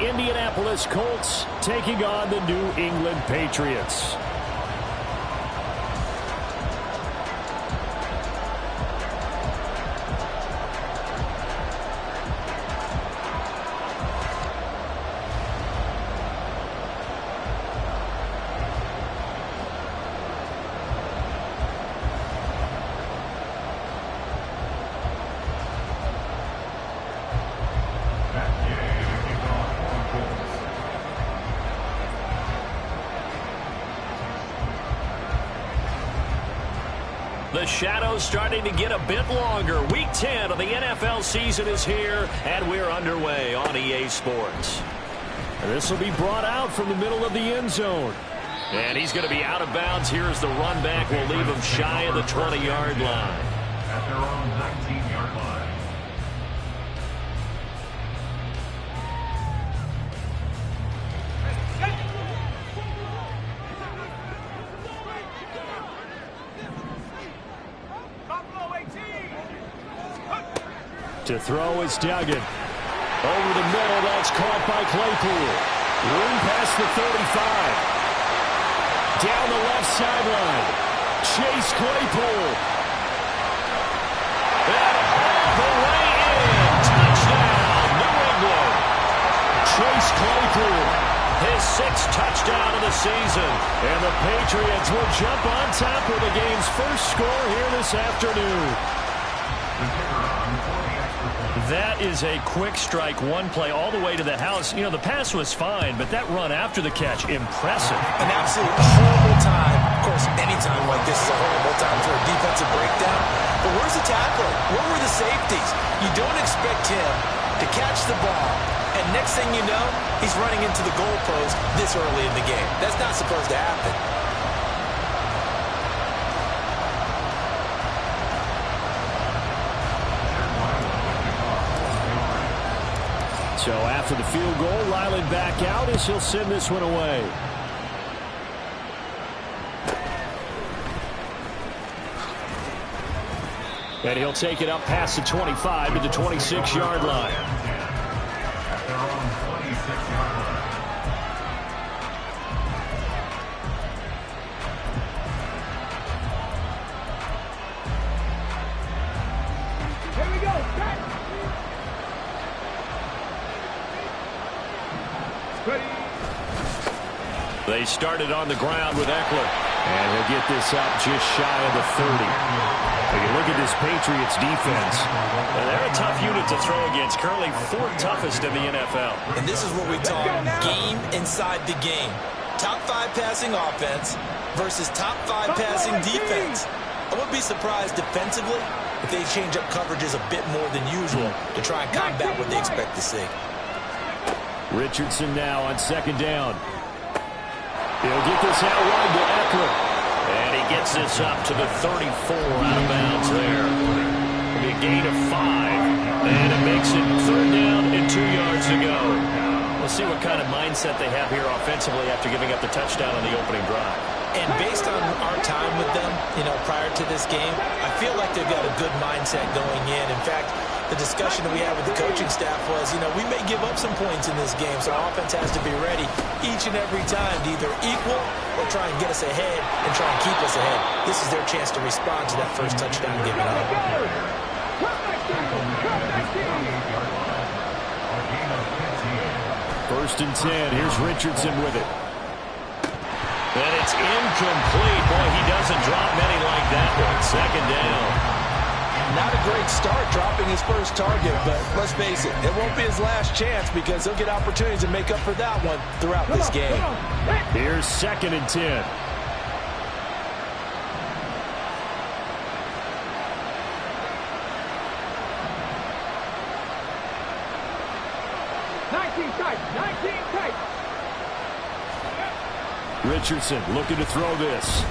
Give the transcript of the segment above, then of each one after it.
Indianapolis Colts taking on the New England Patriots. The shadow's starting to get a bit longer. Week 10 of the NFL season is here, and we're underway on EA Sports. This will be brought out from the middle of the end zone. And he's going to be out of bounds here as the run back will leave him shy of the 20-yard line. At their own 19-yard line. To throw is Duggan. Over the middle, that's caught by Claypool. Room past the 35. Down the left sideline. Chase Claypool. And all the way in. Touchdown, New England. Chase Claypool. His 6th touchdown of the season. And the Patriots will jump on top of the game's first score here this afternoon. That is a quick strike, one play all the way to the house. You know, the pass was fine, but that run after the catch, impressive. An absolute horrible time. Of course, any time like this is a horrible time for a defensive breakdown. But where's the tackler? Where were the safeties? You don't expect him to catch the ball, and next thing you know, he's running into the goalpost this early in the game. That's not supposed to happen. So after the field goal, Ryland back out as he'll send this one away. And he'll take it up past the 25 to the 26-yard line. At their own 26-yard line. They started on the ground with Eckler. And he'll get this up just shy of the 30. When you look at this Patriots defense. They're a tough unit to throw against. Currently 4th toughest in the NFL. And this is what we call game inside the game. Top 5 passing offense versus top 5 passing defense. I wouldn't be surprised defensively if they change up coverages a bit more than usual to try and combat what they expect to see. Richardson now on 2nd down. He'll get this out wide to Eckler. And he gets this up to the 34 out of bounds there. It'll be a gain of 5. And it makes it 3rd down and 2 yards to go. We'll see what kind of mindset they have here offensively after giving up the touchdown on the opening drive. And based on our time with them, you know, prior to this game, I feel like they've got a good mindset going in. In fact, the discussion that we had with the coaching staff was, you know, we may give up some points in this game, so our offense has to be ready each and every time to either equal or try and get us ahead and try and keep us ahead. This is their chance to respond to that first touchdown given up. 1st and 10. Here's Richardson with it. And it's incomplete. Boy, he doesn't drop many like that one. 2nd down. Not a great start dropping his first target, but let's face it, it won't be his last chance because he'll get opportunities to make up for that one throughout this game. Here's 2nd and 10. Richardson looking to throw this.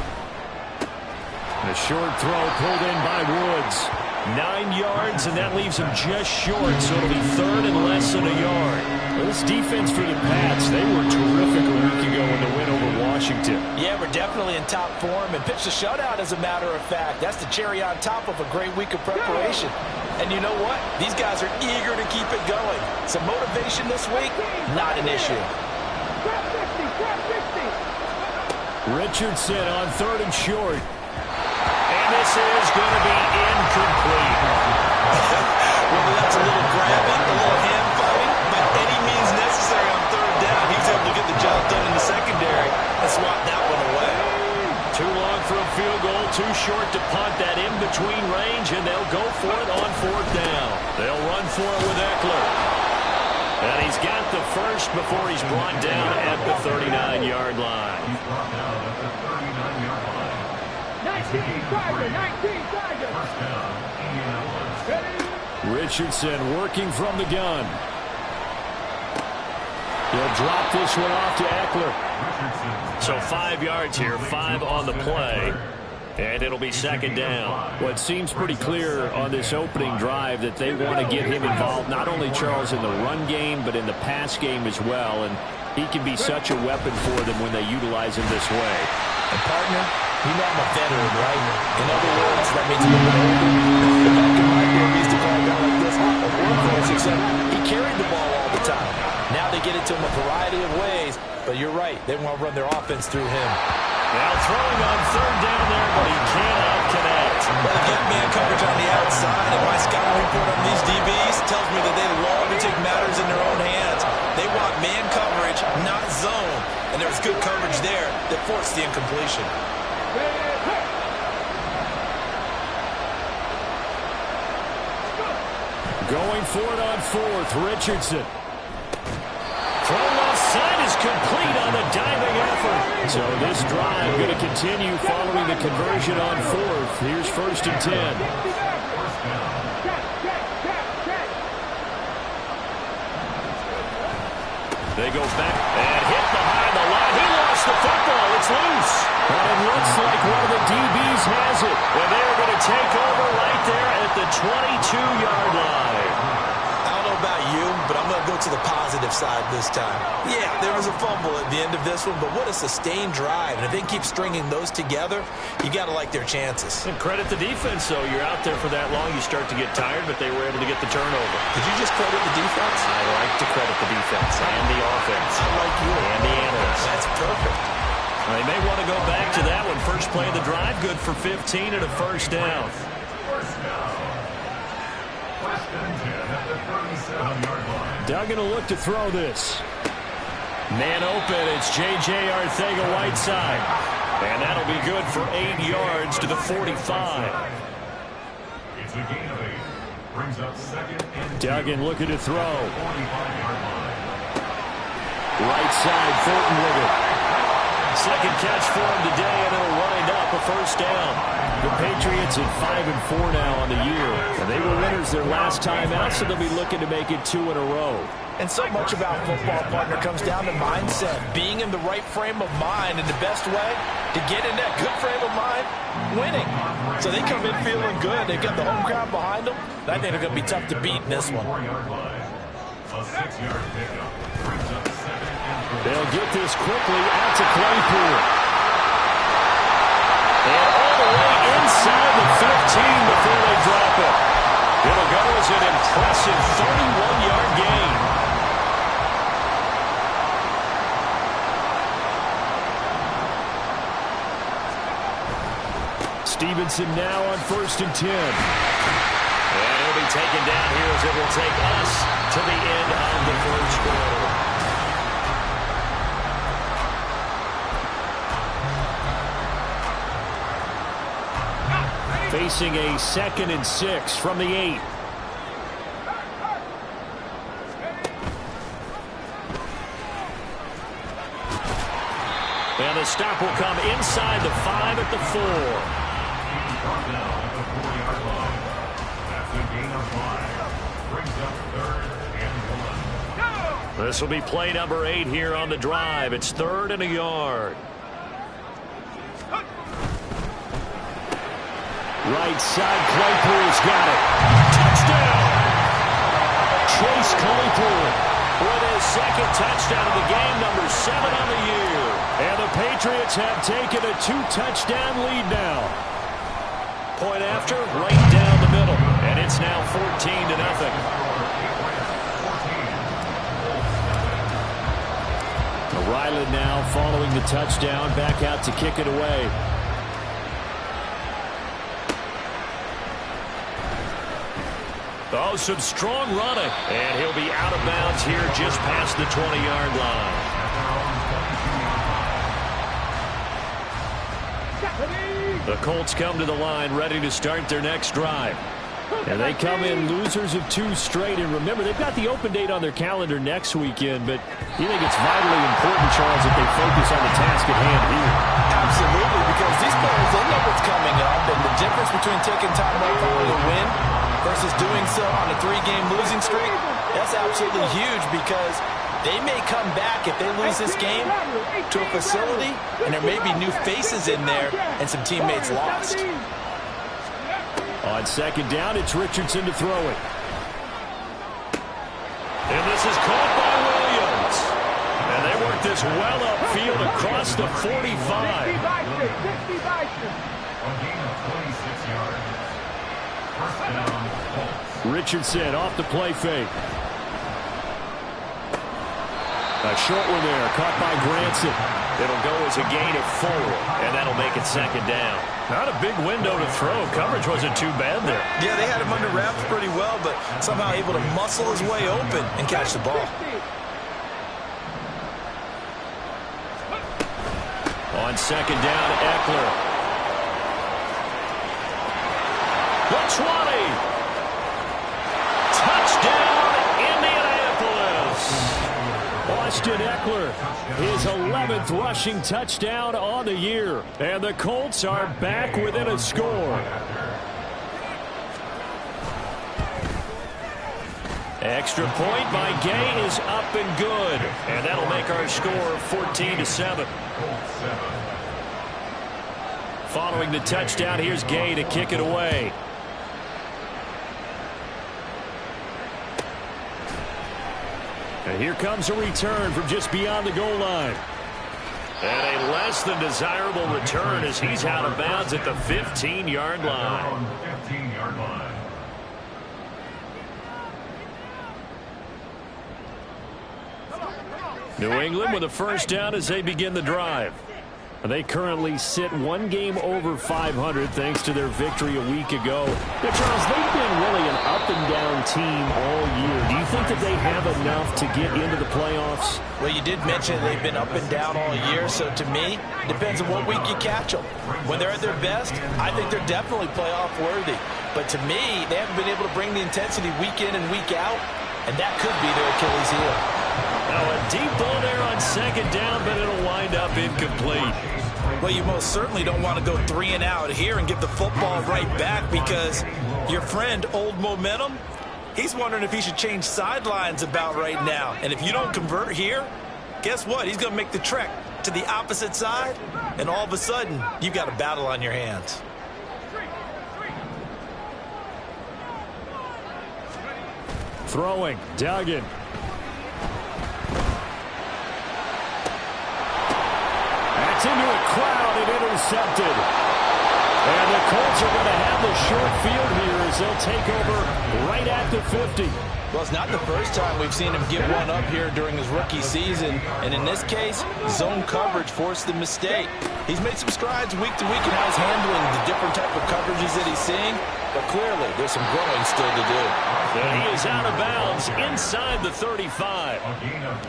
A short throw pulled in by Woods. 9 yards, and that leaves him just short, so it'll be 3rd and less than a yard. This defense for the Pats, they were terrific a week ago in the win over Washington. Yeah, we're definitely in top form and pitched a shutout, as a matter of fact. That's the cherry on top of a great week of preparation. And you know what? These guys are eager to keep it going. Some motivation this week, not an issue. Richardson on 3rd and short. And this is going to be incomplete. Whether that's a little grabbing, a little hand fighting, by any means necessary on 3rd down, he was able to get the job done in the secondary and swat that one away. Too long for a field goal, too short to punt that in between range, and they'll go for it on 4th down. They'll run for it with Eckler. And he's got the first before he's brought down at the 39-yard line. He's brought down at the 39-yard line. 19 Tiger. First down, Indianapolis. Richardson working from the gun. He'll drop this one off to Eckler. So 5 yards here, 5 on the play. And it'll be 2nd down. Well, it seems pretty clear on this opening drive that they want to get him involved, not only, Charles, in the run game, but in the pass game as well. And he can be such a weapon for them when they utilize him this way. And, partner, you know I'm a veteran, right? In other words, that means I'm a little older. Back in my day, we used to call a guy like this a workhorse, except he carried the ball all the time. Now they get it to him a variety of ways, but you're right. They want to run their offense through him. Now throwing on 3rd down there, but he cannot connect. Well, they get man coverage on the outside, and my scouting report on these DBs tells me that they love to take matters in their own hands. They want man coverage, not zone. And there was good coverage there that forced the incompletion. Going for it on 4th, Richardson. Throw left side is complete on the diving effort. So this drive going to continue following the conversion on 4th. Here's 1st and 10. They go back and hit behind the line. He lost the football. It's loose. And it looks like one of the DBs has it. And they're going to take over right there at the 22-yard line. I don't know about you, but I'm going to go to the positive side this time. Yeah, there was a fumble at the end of this one, but what a sustained drive. And if they keep stringing those together, you got to like their chances. And credit the defense, though. You're out there for that long, you start to get tired, but they were able to get the turnover. Did you just credit the defense? I like to credit the defense and the offense. I like you. And the analysts. That's perfect. They may want to go back to that one. First play of the drive, good for 15 and a 1st down. First down. Weston 10 at the 37-yard line. Duggan will look to throw this. Man open, it's J.J. Arcega-Whiteside. And that'll be good for 8 yards to the 45. It's a gain of 8. Brings up 2nd and 2. Duggan looking to throw. 45-yard line. Right side, Fulton with it. Second catch for him today, and it'll wind up a 1st down. The Patriots at 5-4 now on the year. And they were winners their last time out, so they'll be looking to make it 2 in a row. And so much about football, partner, comes down to mindset. Being in the right frame of mind, and the best way to get in that good frame of mind, winning. So they come in feeling good. They've got the home crowd behind them. I think they're going to be tough to beat in this one. 4-yard line. A 6-yard pickup. Brings up 2nd and 3. They'll get this quickly out to Claypool. And all the way inside the 15 before they drop it. It'll go as an impressive 31-yard gain. Stevenson now on 1st and 10. And he'll be taken down here as it will take us to the end of the 1st quarter. Facing a 2nd and 6 from the 8. And the stop will come inside the 5 at the 4. Brought down at the 4-yard line. That's a gain of 5. Brings up 3rd and 1. This will be play number 8 here on the drive. It's 3rd and a yard. Right side, Claypool's got it. Touchdown! Chase Claypool with his 2nd touchdown of the game, number 7 on the year. And the Patriots have taken a 2-touchdown lead now. Point after, right down the middle. And it's now 14-0. Ryland now following the touchdown, back out to kick it away. Oh, some strong running. And he'll be out of bounds here just past the 20-yard line. The Colts come to the line ready to start their next drive. And they come in losers of 2 straight. And remember, they've got the open date on their calendar next weekend, but you think it's vitally important, Charles, that they focus on the task at hand here. Absolutely, because these players, they know what's coming up, and the difference between taking time off following a win versus doing so on a 3-game losing streak, that's absolutely huge, because they may come back if they lose this game to a facility, and there may be new faces in there and some teammates lost. On second down, it's Richardson to throw it. And this is caught by Williams. And they work this well upfield across the 45. Richardson off the play fake. A short one there, caught by Granson. It'll go as a gain of 4, and that'll make it second down. Not a big window to throw. Coverage wasn't too bad there. Yeah, they had him under wraps pretty well, but somehow able to muscle his way open and catch the ball. On second down, Eckler. The 20. Touchdown, Indianapolis. Austin Eckler, his 11th rushing touchdown on the year. And the Colts are back within a score. Extra point by Gay is up and good. And that'll make our score 14-7. Following the touchdown, here's Gay to kick it away. And here comes a return from just beyond the goal line. And a less than desirable return as he's out of bounds at the 15-yard line. New England with a first down as they begin the drive. They currently sit 1 game over 500 thanks to their victory a week ago. Now, Charles, they've been really an up-and-down team all year. Do you think that they have enough to get into the playoffs? Well, you did mention they've been up and down all year, so to me, it depends on what week you catch them. When they're at their best, I think they're definitely playoff worthy. But to me, they haven't been able to bring the intensity week in and week out, and that could be their Achilles heel. Now a deep ball there on second down, but it'll wind up incomplete. Well, you most certainly don't want to go 3 and out here and give the football right back, because your friend, Old Momentum, he's wondering if he should change sidelines about right now. And if you don't convert here, guess what? He's going to make the trek to the opposite side, and all of a sudden, you've got a battle on your hands. Throwing, Duggan. That's into a crowd and intercepted. And the Colts are going to have the short field here as they'll take over right at the 50. Well, it's not the first time we've seen him give one up here during his rookie season. And in this case, zone coverage forced the mistake. He's made some strides week to week in how he's handling the different type of coverages that he's seeing. But clearly, there's some growing still to do. And he is out of bounds inside the 35.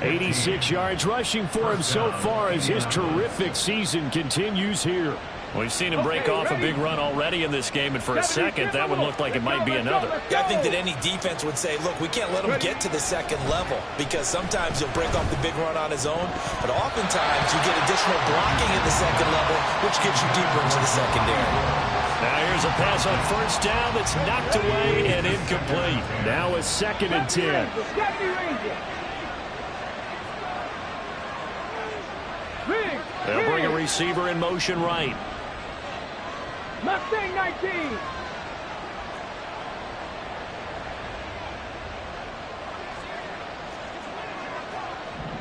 86 yards rushing for him so far as his terrific season continues here. We've seen him break off a big run already in this game, and for a second, that one looked like it might be another. Yeah, I think that any defense would say, look, we can't let him get to the second level, because sometimes he'll break off the big run on his own, but oftentimes you get additional blocking at the second level, which gets you deeper into the secondary. Now here's a pass on first down that's knocked away and incomplete. Now a 2nd and 10. They'll bring a receiver in motion right. Mustang 19.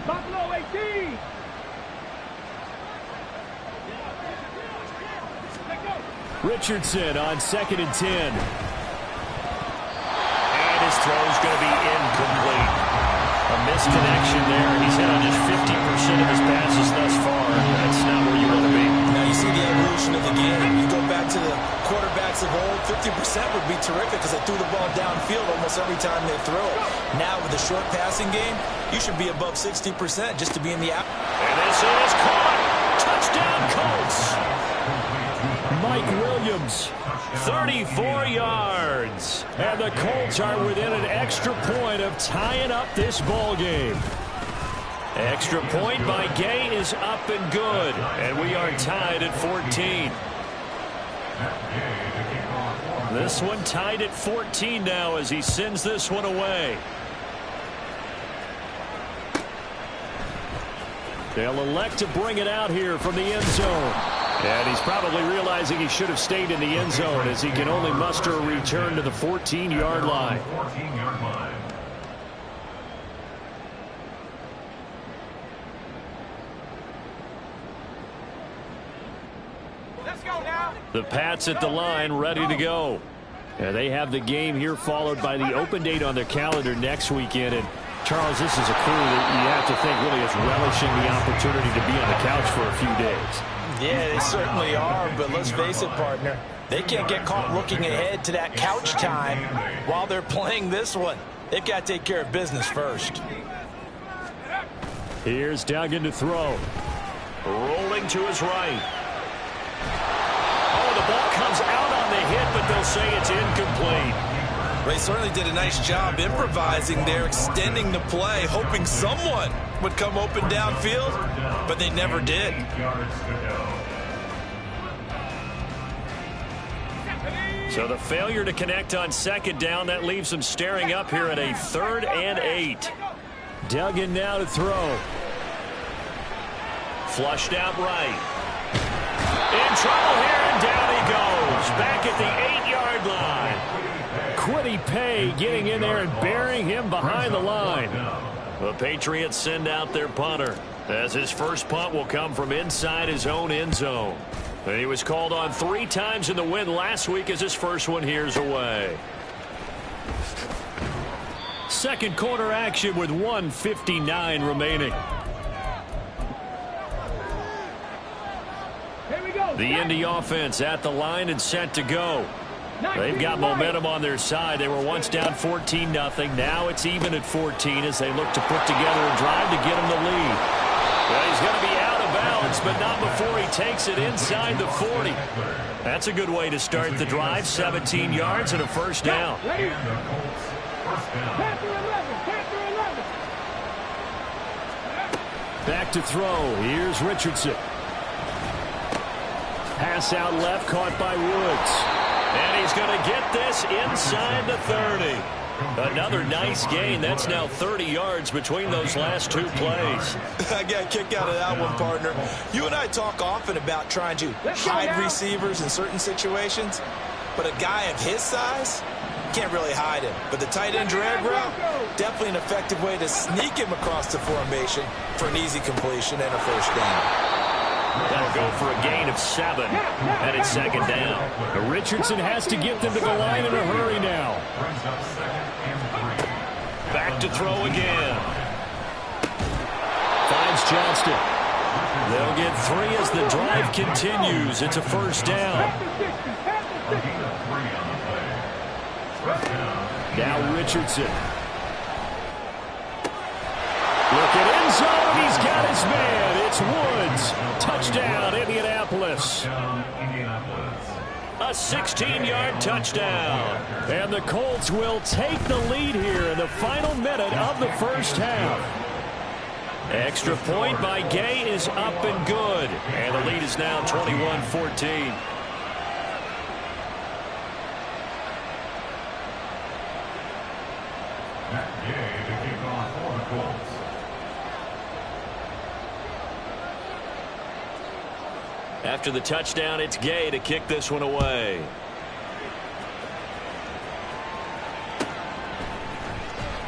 Buffalo 18. Let's go. Richardson on 2nd and 10. And his throw is going to be incomplete. A misconnection there. He's hit on just 50% of his passes thus far. That's not where you want to be. Now you see the evolution of the game. You go back to the quarterbacks of old, 50% would be terrific because they threw the ball downfield almost every time they throw it. Now with the short passing game, you should be above 60% just to be in the app. And this is caught. Touchdown Colts. Mike Williams. 34 yards. And the Colts are within an extra point of tying up this ball game. Extra point by Gay is up and good. And we are tied at 14. This one tied at 14 now as he sends this one away. They'll elect to bring it out here from the end zone. And he's probably realizing he should have stayed in the end zone as he can only muster a return to the 14-yard line. 14-yard line. Let's go now. The Pats at the line, ready to go. And they have the game here followed by the open date on their calendar next weekend. And Charles, this is a crew that you have to think really is relishing the opportunity to be on the couch for a few days. Yeah, they certainly are, but let's face it, partner. They can't get caught looking ahead to that couch time while they're playing this one. They've got to take care of business first. Here's Duggan to throw. Rolling to his right. Oh, the ball comes out on the hit, but they'll say it's incomplete. They certainly did a nice job improvising there, extending the play, hoping someone would come open downfield, but they never did. So the failure to connect on 2nd down, that leaves them staring up here at a 3rd and 8. Duggan now to throw. Flushed out right. In trouble here, and down he goes. Back at the 8-yard line. Kwity Paye getting in there and burying him behind the line. The Patriots send out their punter, as his first punt will come from inside his own end zone. And he was called on 3 times in the win last week as his first one here's away. Second quarter action with 1:59 remaining. Here we go. The Indy offense at the line and set to go. They've got momentum on their side. They were once down 14-0. Now it's even at 14 as they look to put together a drive to get them the lead. Well, he's going to be out of bounds, but not before he takes it inside the 40. That's a good way to start the drive. 17 yards and a first down. Ready? Panther 11. Panther 11. Back to throw. Here's Richardson. Pass out left, caught by Woods. And he's going to get this inside the 30. Another nice gain. That's now 30 yards between those last 2 plays. I got a kick out of that one, partner. You and I talk often about trying to hide receivers in certain situations, but a guy of his size can't really hide him. But the tight end drag route, definitely an effective way to sneak him across the formation for an easy completion and a first down. That'll go for a gain of 7, and it's 2nd down. Richardson has to get them to the line in a hurry now. Back to throw again. Finds Johnston. They'll get 3 as the drive continues. It's a first down. Now Richardson. Look at end zone. He's got his man. It's Woods. Touchdown, Indianapolis. A 16-yard touchdown. And the Colts will take the lead here in the final minute of the first half. Extra point by Gay is up and good. And the lead is now 21-14. After the touchdown, it's Gay to kick this one away.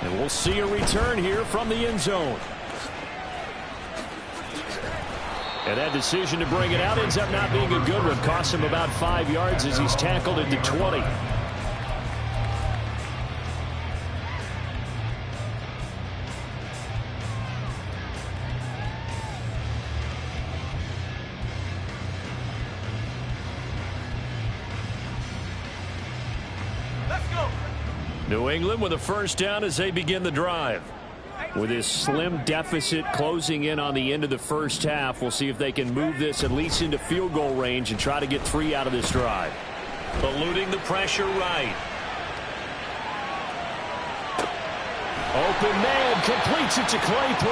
And we'll see a return here from the end zone. And that decision to bring it out ends up not being a good one. Costs him about 5 yards as he's tackled at the 20. New England with a first down as they begin the drive. With this slim deficit closing in on the end of the first half, we'll see if they can move this at least into field goal range and try to get 3 out of this drive. Eluding the pressure right. Open man, completes it to Claypool.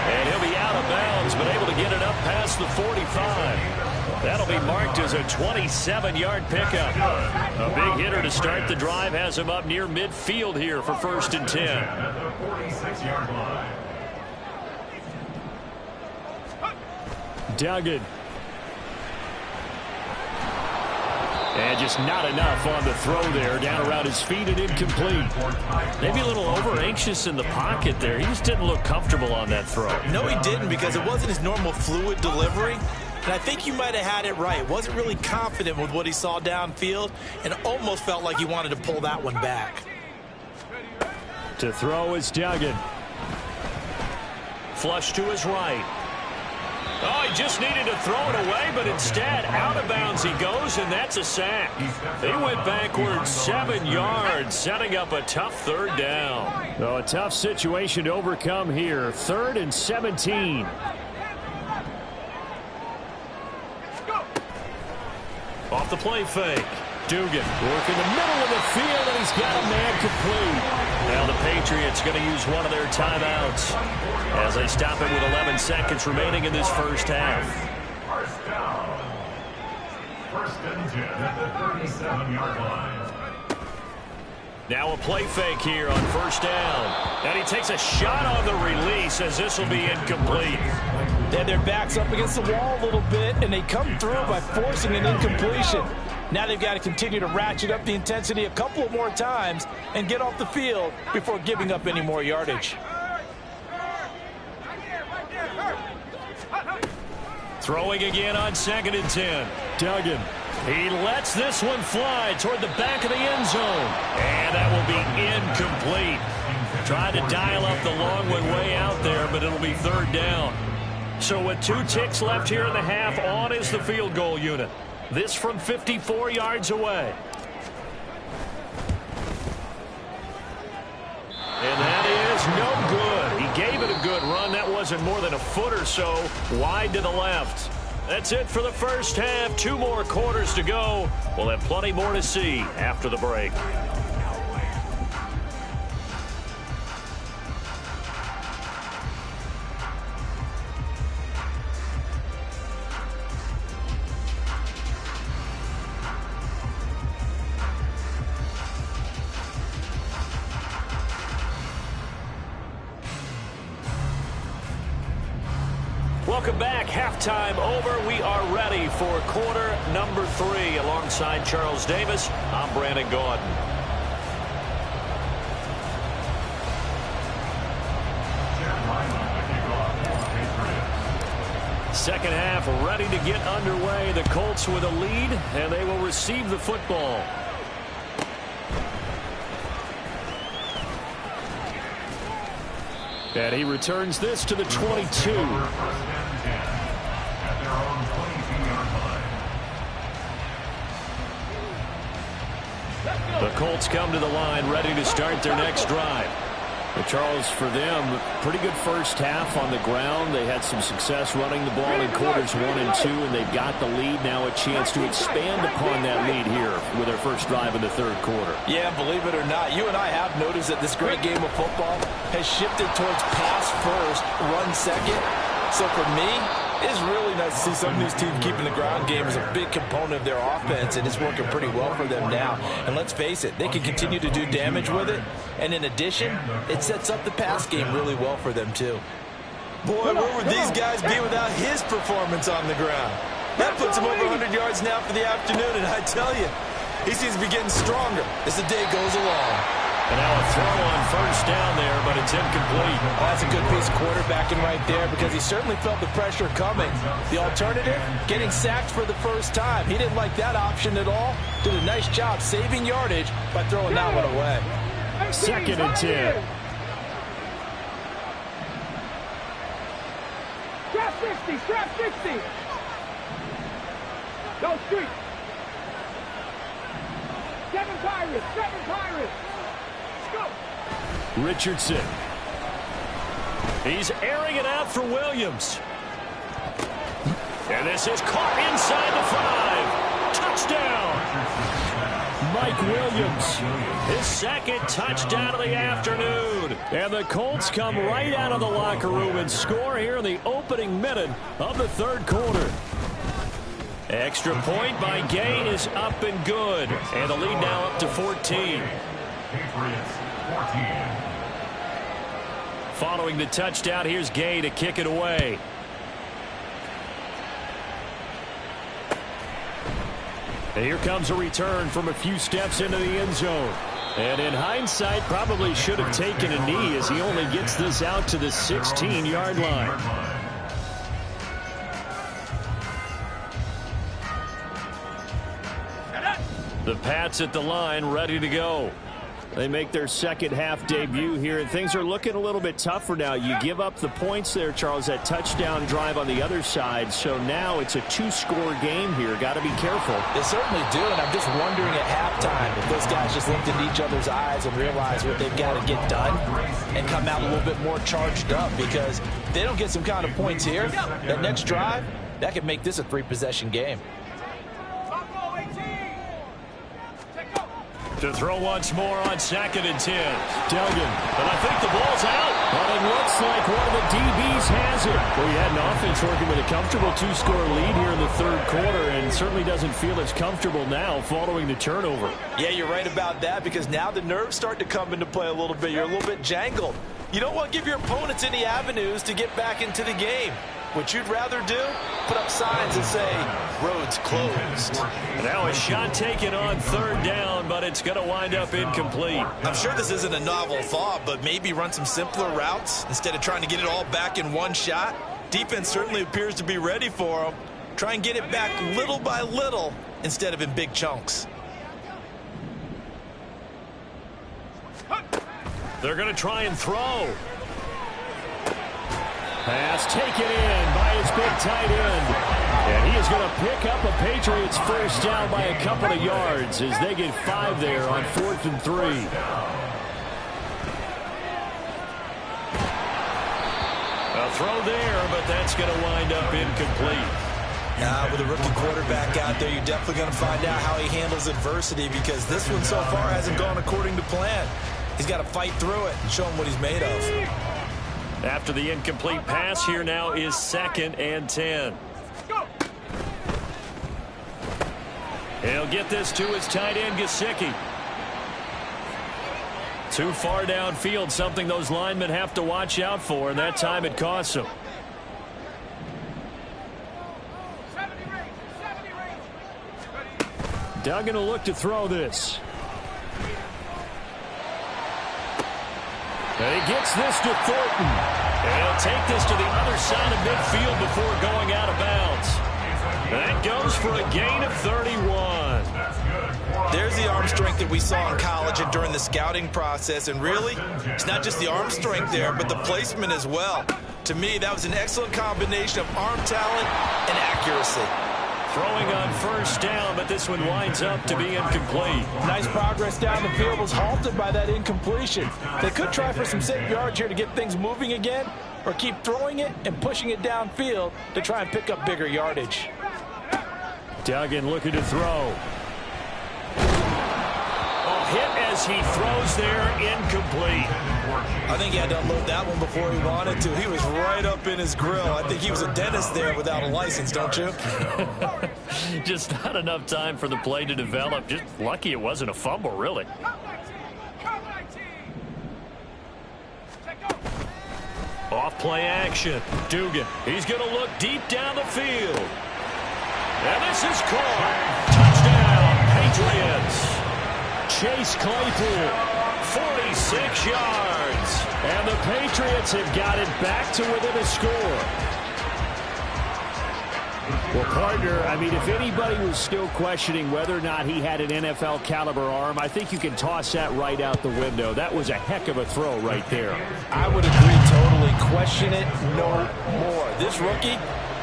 And he'll be out of bounds, but able to get it up past the 45. That'll be marked as a 27-yard pickup. A big hitter to start the drive has him up near midfield here for 1st and 10. At the 46-yard line. Duggan. And just not enough on the throw there. Down around his feet and incomplete. Maybe a little over-anxious in the pocket there. He just didn't look comfortable on that throw. No, he didn't, because it wasn't his normal fluid delivery. And I think you might have had it right. Wasn't really confident with what he saw downfield and almost felt like he wanted to pull that one back. To throw is Duggan. Flush to his right. Oh, he just needed to throw it away, but instead, out of bounds he goes, and that's a sack. He went backwards 7 yards, setting up a tough 3rd down. So a tough situation to overcome here. 3rd and 17. Off the play fake. Dugan working the middle of the field, and he's got a man complete. Now the Patriots going to use one of their timeouts as they stop it with 11 seconds remaining in this first half. First down. 1st and 10 at the 37-yard line. Now a play fake here on 1st down. And he takes a shot on the release as this will be incomplete. They had their backs up against the wall a little bit, and they come through by forcing an incompletion. Now they've got to continue to ratchet up the intensity a couple of more times and get off the field before giving up any more yardage. Throwing again on 2nd and 10. Duggan. He lets this one fly toward the back of the end zone. And that will be incomplete. Tried to dial up the long one way out there, but it'll be 3rd down. So with 2 ticks left here in the half, on is the field goal unit. This from 54 yards away. And that is no good. He gave it a good run. That wasn't more than a foot or so wide to the left. That's it for the first half. 2 more quarters to go. We'll have plenty more to see after the break. Welcome back. Halftime over. We are ready for quarter number 3. Alongside Charles Davis, I'm Brandon Gaudin. Second half ready to get underway. The Colts with a lead, and they will receive the football. And he returns this to the 22. The Colts come to the line ready to start their next drive. But Charles, for them, pretty good first half on the ground. They had some success running the ball in quarters 1 and 2, and they've got the lead. Now a chance to expand upon that lead here with their first drive in the 3rd quarter. Yeah, believe it or not, you and I have noticed that this great game of football has shifted towards pass first, run second. So for me, it's really nice to see some of these teams keeping the ground game as a big component of their offense, and it's working pretty well for them now. And let's face it, they can continue to do damage with it. And in addition, it sets up the pass game really well for them too. Boy, where would these guys be without his performance on the ground? That puts him over 100 yards now for the afternoon, and I tell you, he seems to be getting stronger as the day goes along. And now a throw on first down there, but it's incomplete. Well, that's a good piece of quarterbacking right there because he certainly felt the pressure coming. The alternative, getting sacked for the first time. He didn't like that option at all. Did a nice job saving yardage by throwing that one away. 2nd and 10. Strap 60, strap 60. Go street. 7 Pirates, 7 Pirates. Let's go. Richardson. He's airing it out for Williams. And this is caught inside the 5. Touchdown. Mike Williams. His 2nd touchdown of the afternoon. And the Colts come right out of the locker room and score here in the opening minute of the 3rd quarter. Extra point by Gay is up and good. And the lead now up to 14. Patriots 14. Following the touchdown, here's Gay to kick it away. And here comes a return from a few steps into the end zone. And in hindsight, probably should have taken a knee as he only gets this out to the 16-yard line. The Pats at the line, ready to go. They make their second half debut here, and things are looking a little bit tougher now. You give up the points there, Charles, that touchdown drive on the other side. So now it's a 2-score game here. Got to be careful. They certainly do, and I'm just wondering at halftime if those guys just looked into each other's eyes and realized what they've got to get done and come out a little bit more charged up, because if they don't get some kind of points here, that next drive, that could make this a 3-possession game. To throw once more on 2nd and 10. Duggan. But I think the ball's out. Well, it looks like one of the DBs has it. Well, you had an offense working with a comfortable 2-score lead here in the 3rd quarter, and certainly doesn't feel as comfortable now following the turnover. Yeah, you're right about that, because now the nerves start to come into play a little bit. You're a little bit jangled. You don't want to give your opponents any avenues to get back into the game. What you'd rather do, put up signs and say, roads closed. Now a shot taken on 3rd down, but it's going to wind up incomplete. I'm sure this isn't a novel thought, but maybe run some simpler routes instead of trying to get it all back in one shot. Defense certainly appears to be ready for them. Try and get it back little by little instead of in big chunks. They're going to try and throw. Pass taken in by his big tight end. And he is going to pick up a Patriots first down by a couple of yards as they get 5 there on 4th and 3. A throw there, but that's going to wind up incomplete. With a rookie quarterback out there, you're definitely going to find out how he handles adversity, because this one so far hasn't gone according to plan. He's got to fight through it and show him what he's made of. After the incomplete pass, here now is 2nd and 10. He'll get this to his tight end, Gesicki. Too far downfield, something those linemen have to watch out for, and that time it costs them. Duggan will look to throw this. And he gets this to Thornton. And he'll take this to the other side of midfield before going out of bounds. That goes for a gain of 31. There's the arm strength that we saw in college and during the scouting process. And really, it's not just the arm strength there, but the placement as well. To me, that was an excellent combination of arm talent and accuracy. Throwing on first down, but this one winds up to be incomplete. Nice progress down the field was halted by that incompletion. They could try for some safe yards here to get things moving again, or keep throwing it and pushing it downfield to try and pick up bigger yardage. Duggan looking to throw. Hit as he throws there, incomplete. I think he had to unload that one before he wanted to. He was right up in his grill. I think he was a dentist there without a license, don't you? Just not enough time for the play to develop. Just lucky it wasn't a fumble, really. Off play action. Dugan. He's going to look deep down the field. And this is caught. Touchdown, Patriots. Chase Claypool 46 yards. And the Patriots have got it back to within a score. Well, partner, I mean, if anybody was still questioning whether or not he had an NFL caliber arm, I think you can toss that right out the window. That was a heck of a throw right there. I would agree totally. Question it no more. This rookie,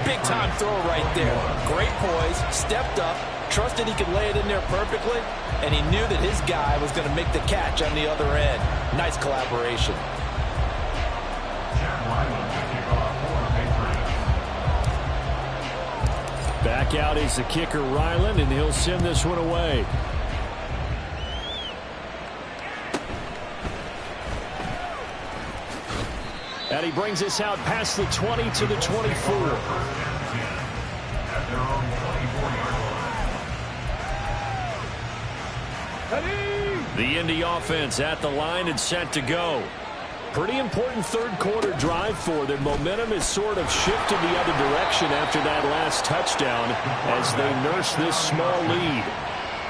big-time throw right there. Great poise, stepped up, trusted he could lay it in there perfectly, and he knew that his guy was going to make the catch on the other end. Nice collaboration. Back out is the kicker, Ryland, and he'll send this one away. And he brings us out past the 20 to the 24. The Indy offense at the line and set to go. Pretty important third quarter drive for them. Momentum has sort of shifted the other direction after that last touchdown as they nurse this small lead.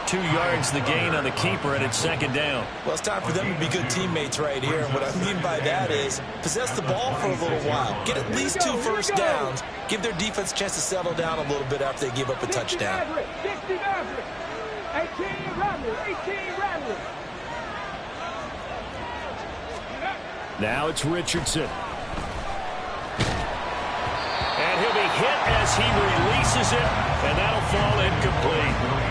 2 yards the gain on the keeper, and it's second down. Well, it's time for them to be good teammates right here. And what I mean by that is possess the ball for a little while. Get at least 2 first downs. Give their defense a chance to settle down a little bit after they give up a touchdown. 18 Rattler. Now it's Richardson. And he'll be hit as he releases it, and that'll fall incomplete.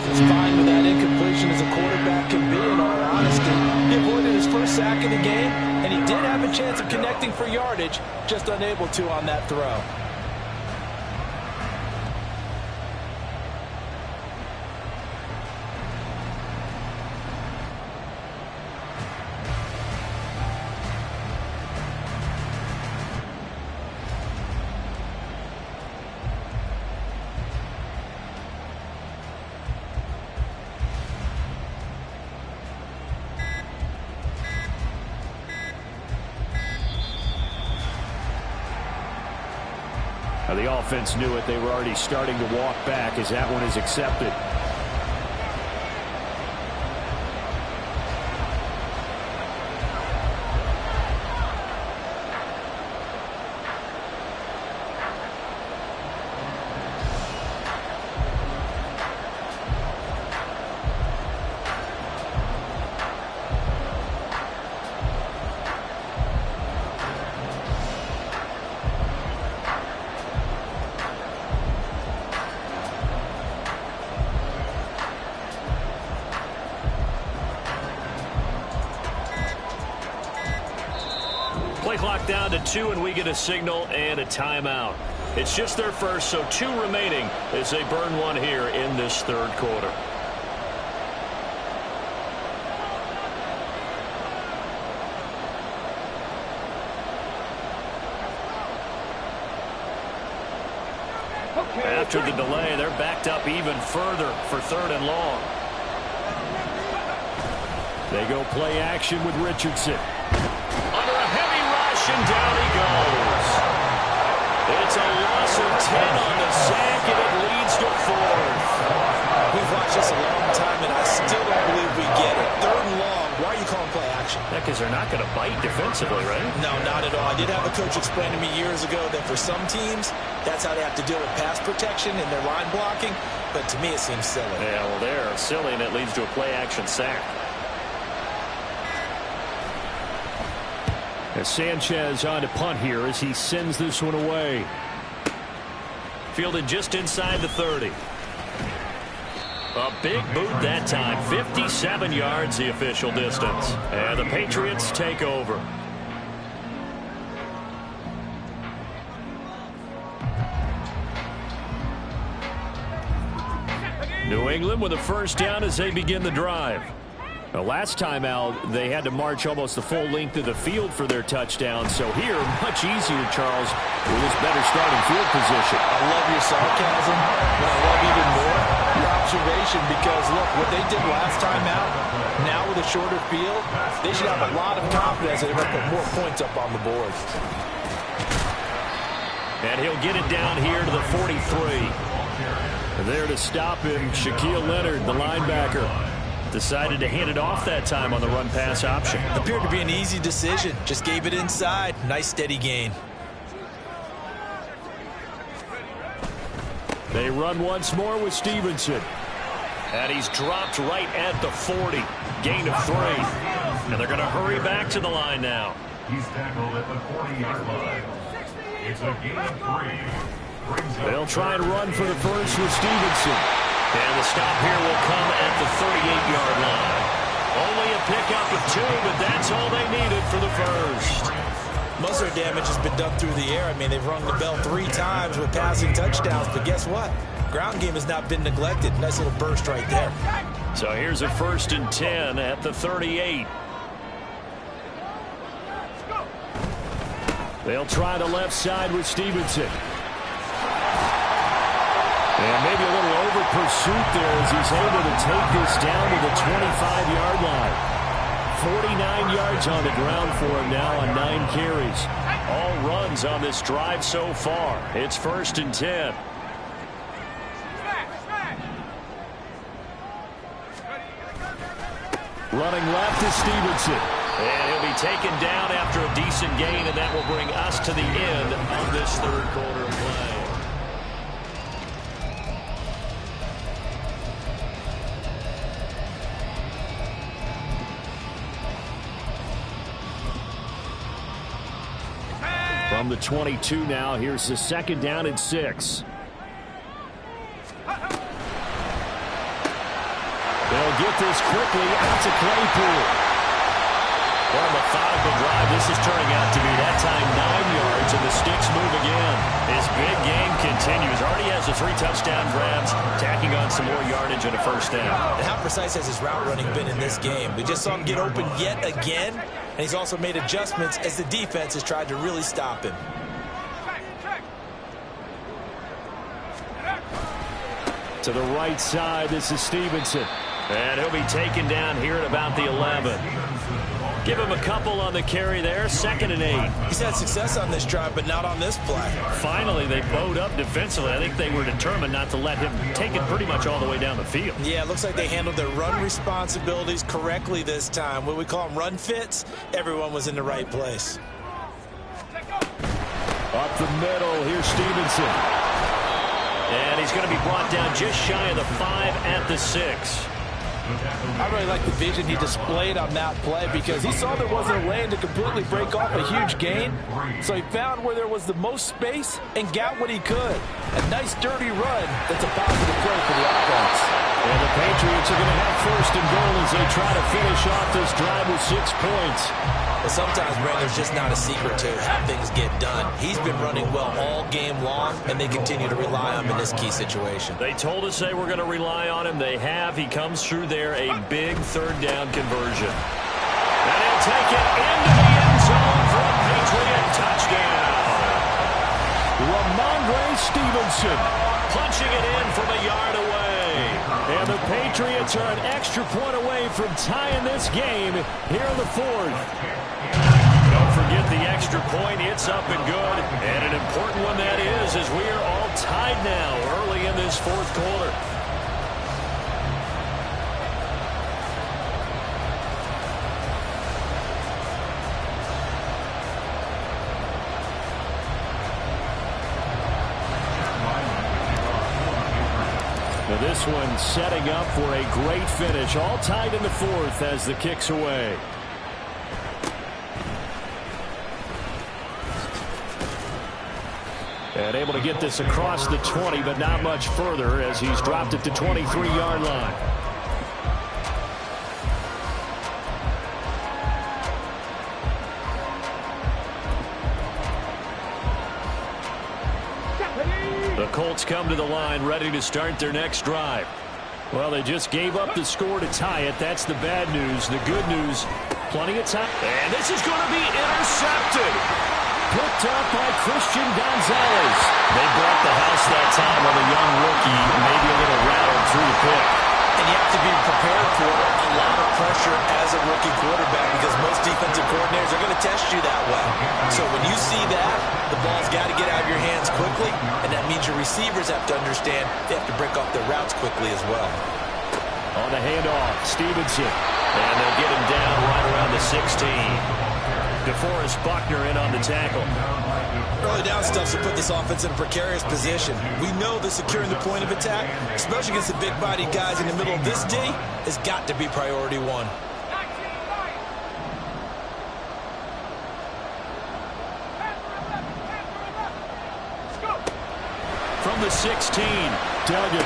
As fine with that incompletion as a quarterback can be, in all honesty. He avoided his first sack of the game, and he did have a chance of connecting for yardage, just unable to on that throw. The offense knew it. They were already starting to walk back as that one is accepted. Play clock down to 2, and we get a signal and a timeout. It's just their first, so 2 remaining as they burn one here in this third quarter. After the delay, they're backed up even further for 3rd and long. They go play action with Richardson. Under a heavy rush, and down he goes. It's a loss of 10 on the sack, and it leads to 4th. We've watched this a long time, and I still don't believe we get it. 3rd and long. Why are you calling play action? Yeah, because they're not going to bite defensively, right? No, not at all. I did have a coach explain to me years ago that for some teams, that's how they have to deal with pass protection and their line blocking. But to me, it seems silly. Yeah, well, they're silly, and it leads to a play action sack. As Sanchez on to punt here as he sends this one away. Fielded just inside the 30. A big boot that time. 57 yards the official distance. And the Patriots take over. New England with a first down as they begin the drive. The last time out, they had to march almost the full length of the field for their touchdown. So here, much easier, Charles, with this better starting field position. I love your sarcasm, but I love even more your observation because, look, what they did last time out, now with a shorter field, they should have a lot of confidence that they're going to put more points up on the board. And he'll get it down here to the 43. There to stop him, Shaquille Leonard, the linebacker. Decided to hand it off that time on the run-pass option. Appeared to be an easy decision. Just gave it inside. Nice steady gain. They run once more with Stevenson. And he's dropped right at the 40. Gain of 3. And they're going to hurry back to the line now. He's tackled at the 40-yard line. It's a gain of 3. They'll try and run for the first with Stevenson. And the stop here will come at the 38-yard line. Only a pickup of 2, but that's all they needed for the first. Most of their damage has been done through the air. I mean, they've rung the bell 3 times with passing touchdowns, but guess what? Ground game has not been neglected. Nice little burst right there. So here's a 1st and 10 at the 38. They'll try the left side with Stevenson. And maybe a little over pursuit there as he's able to take this down to the 25-yard line. 49 yards on the ground for him now on 9 carries. All runs on this drive so far. It's 1st and 10. Running left is Stevenson. And he'll be taken down after a decent gain, and that will bring us to the end of this 3rd quarter of play. From the 22 now, here's the 2nd down and 6. They'll get this quickly out to Claypool. Well, a methodical drive. This is turning out to be that time 9 yards, and the sticks move again. His big game continues. Already has the 3 touchdown grabs, tacking on some more yardage and a first down. And how precise has his route running been in this game? We just saw him get open yet again, and he's also made adjustments as the defense has tried to really stop him. To the right side, this is Stevenson. And he'll be taken down here at about the 11. Give him a couple on the carry there. 2nd and 8. He's had success on this drive, but not on this play. Finally, they bowed up defensively. I think they were determined not to let him take it pretty much all the way down the field. Yeah, it looks like they handled their run responsibilities correctly this time. What we call them run fits, everyone was in the right place. Up the middle, here's Stevenson. And he's going to be brought down just shy of the 5 at the 6. I really like the vision he displayed on that play because he saw there wasn't a lane to completely break off a huge gain. So he found where there was the most space and got what he could. A nice dirty run that's a positive play for the offense. And the Patriots are going to have 1st and goal as they try to finish off this drive with 6 points. But sometimes, Brandon, there's just not a secret to how things get done. He's been running well all game long, and they continue to rely on him in this key situation. They told us they were going to rely on him. They have. He comes through there, a big 3rd down conversion. And he'll take it into the end zone for a Patriot touchdown. Ramondre Stevenson punching it in from a yard away. And the Patriots are an extra point away from tying this game here in the 4th. Don't forget the extra point. It's up and good. And an important one that is, as we are all tied now early in this 4th quarter. Now this one setting up for a great finish. All tied in the 4th as the kick's away. And able to get this across the 20, but not much further as he's dropped it to 23-yard line. The Colts come to the line ready to start their next drive. Well, they just gave up the score to tie it. That's the bad news. The good news, plenty of time. And this is going to be intercepted. Picked up by Christian Gonzalez. They brought the house that time on the young rookie, maybe a little rattled through the pick. And you have to be prepared for a lot of pressure as a rookie quarterback because most defensive coordinators are going to test you that way. So when you see that, the ball's got to get out of your hands quickly, and that means your receivers have to understand they have to break off their routes quickly as well. On the handoff, Stevenson. And they'll get him down right around the 16. DeForest Buckner in on the tackle. Early down stuff to put this offense in a precarious position. We know that securing the point of attack, especially against the big-bodied guys in the middle of this D, has got to be priority one. From the 16, Duggan.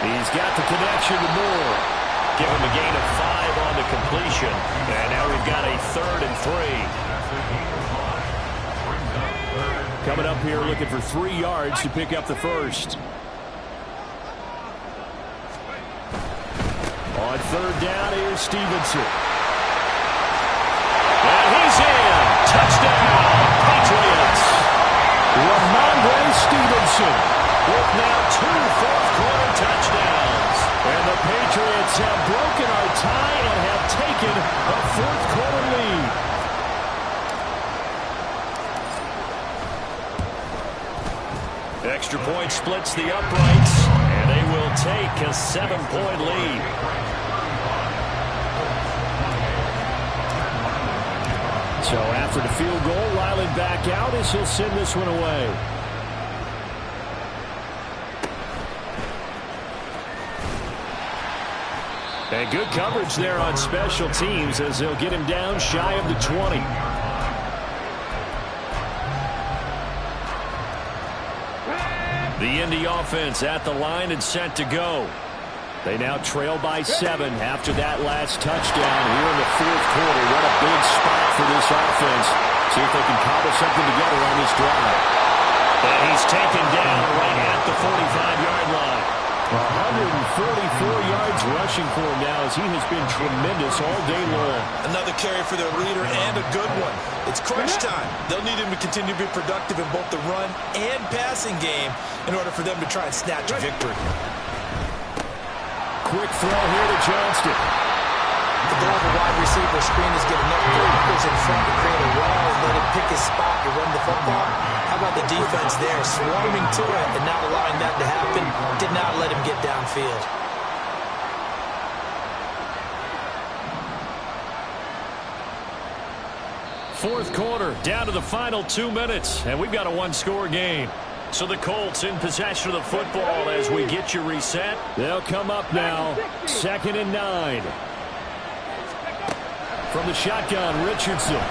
He's got the connection to Moore. Give him a gain of 5 on the completion. And now we've got a 3rd and 3. Coming up here looking for 3 yards to pick up the first. On 3rd down, here's Stevenson. And he's in. Touchdown, Patriots. Ramondre Stevenson with now 2 fourth-quarter touchdowns. And the Patriots have broken our tie and have taken a fourth-quarter lead. Extra point splits the uprights, and they will take a 7-point lead. So after the field goal, Ryland back out as he'll send this one away. And good coverage there on special teams as they'll get him down shy of the 20. The Indy offense at the line and set to go. They now trail by 7 after that last touchdown here in the fourth quarter. What a big spot for this offense. See if they can cobble something together on this drive. And he's taken down right at the 45-yard line. 144 yards rushing for him now as he has been tremendous all day long. Another carry for their leader and a good one. It's crunch time. They'll need him to continue to be productive in both the run and passing game in order for them to try and snatch a victory. Quick throw here to Johnston. The goal of a wide receiver screen is get enough playmakers in front to create a wall and let him pick his spot to run the football. How about the defense there, swarming to it and not allowing that to happen? Did not let him get downfield. Fourth quarter, down to the final 2 minutes, and we've got a 1-score game. So the Colts in possession of the football as we get you reset. They'll come up now, 2nd and 9. From the shotgun, Richardson.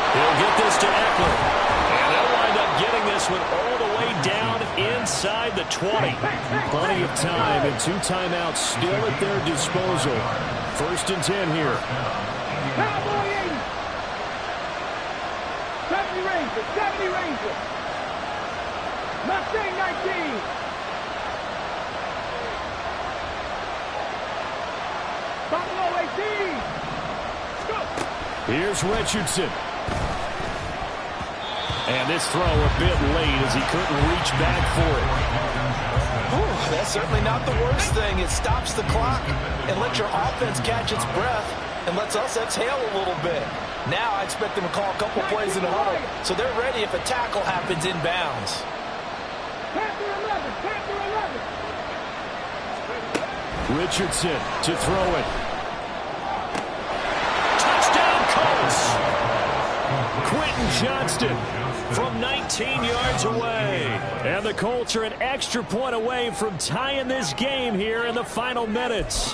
He'll get this to Eckler. And they'll wind up getting this one all the way down inside the 20. Plenty of time and 2 timeouts still at their disposal. 1st and 10 here. Cowboy 80. 70 Rangers. 70 Rangers. Mustang 19. Buffalo 18. Go. Here's Richardson. And this throw a bit late as he couldn't reach back for it. Ooh, that's certainly not the worst thing. It stops the clock and lets your offense catch its breath and lets us exhale a little bit. Now I expect them to call a couple plays in a row so they're ready if a tackle happens inbounds. Panther 11. Panther 11. Richardson to throw it. Touchdown, Colts! Quentin Johnston From 19 yards away. And the Colts are an extra point away from tying this game here in the final minutes.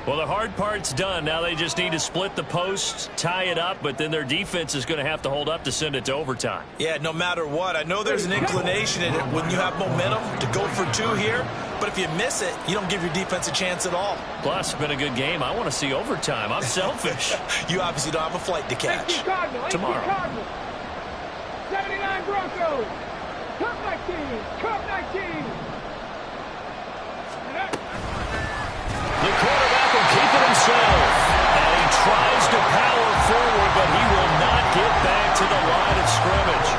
Well, the hard part's done. Now they just need to split the posts, tie it up, but then their defense is going to have to hold up to send it to overtime. Yeah, no matter what. I know there's an inclination in it when you have momentum to go for 2 here, but if you miss it, you don't give your defense a chance at all. Plus, it's been a good game. I want to see overtime. I'm selfish. You obviously don't have a flight to catch. Tomorrow. 79 Broncos. Cup 19. Cup 19. The quarterback will keep it himself. And he tries to power forward, but he will not get back to the line of scrimmage.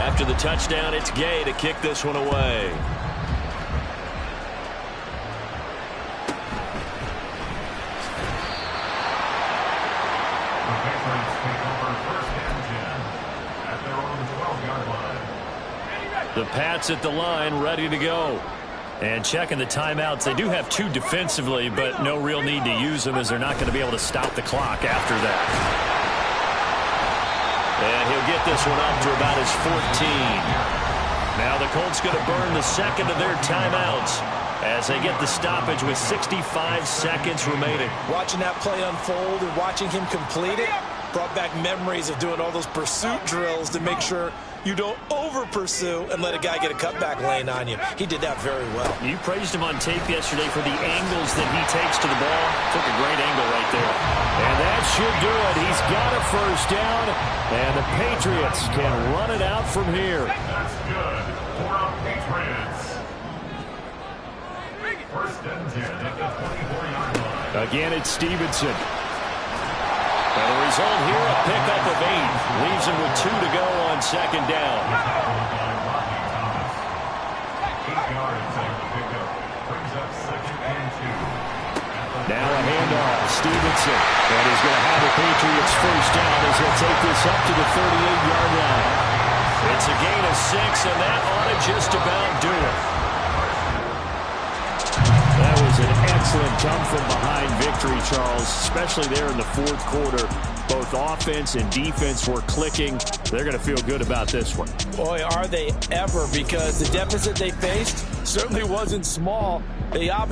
After the touchdown, it's Gay to kick this one away. The Patriots take over first and 10 at their own 12-yard line. The Pats at the line, ready to go. And checking the timeouts. They do have 2 defensively, but no real need to use them as they're not going to be able to stop the clock after that. And he'll get this one up to about his 14. Now the Colts going to burn the second of their timeouts as they get the stoppage with 65 seconds remaining. Watching that play unfold and watching him complete it brought back memories of doing all those pursuit drills to make sure you don't over-pursue and let a guy get a cutback lane on you. He did that very well. You praised him on tape yesterday for the angles that he takes to the ball. Took a great angle right there. And that should do it. He's got a first down, and the Patriots can run it out from here. That's good for our Patriots. First and 10 at the 24-yard line. Again, it's Stevenson. And the result here, a pickup of 8. Leaves him with 2 to go on second down. 8 yards on the pickup. Brings up second and 2. Now a handoff. Stevenson. And he's going to have the Patriots first down as he'll take this up to the 38-yard line. It's a gain of 6, and that ought to just about do it. That was an excellent come from behind victory, Charles, especially there in the fourth quarter. Both offense and defense were clicking. They're going to feel good about this one. Boy, are they ever, because the deficit they faced certainly wasn't small. They obviously